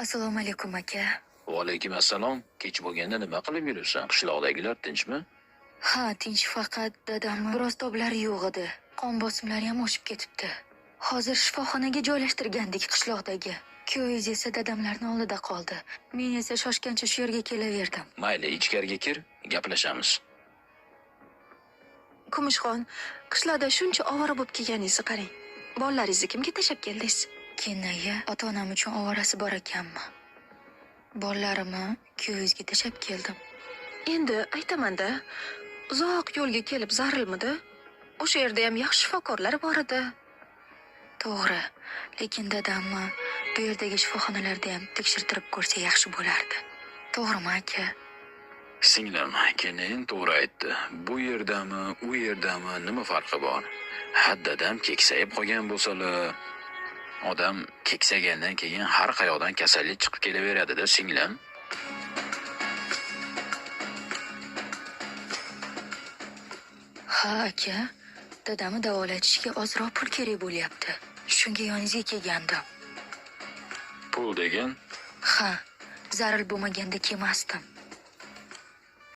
Assalomu alaykum aka. Va alaykum assalom. Kech bo'lganda nima qilib yuribsan? Qishloqdagilar tinchmi? Ha, tinch, faqat dadamni biroz toblari yo'q edi. Qon bosimlari ham oshib ketibdi. Hozir shifoxonaga joylashtirgandik qishloqdagi. Kuyovingiz esa dadamlarning oldida qoldi. Men esa shoshgancha shu yerga kelaverdim. Mayli, ichkariga kir, gaplashamiz. Kumushxon, qishloqda shuncha ovora bo'lib kelganingizni qarang. Bolalaringizni kimga tashlab keldingiz? Kennaga ota-onam uchun ovorasi bor ekanmi? Bolalarimni kuyovingizga tashlab keldim. Endi aytaman-da, uzoq yo'lga kelib zarilmidi? O'sha yerda ham yaxshi shifokorlar bor edi. To'g'ri, lekin dadamni bu yerdagi shifoxonalarda ham tekshirtirib ko'rsa yaxshi bo'lardi. To'g'rimi aka? Singlim, keyin to'g'ri aytdi. Bu yerdami, u yerdami nima farqi bor? Haddadan keksayib qolgan bo'lsalar, odam keksagandan keyin har qayoqdan kasallik chiqib kelaveradi-da, singlim. Ha aka, dadamni davolatishga ozroq pul kerak bo'lyapti. Shunga yoningizga kelgandim. Pul degan? Ha, zaril bo'lmaganda kelmasdim.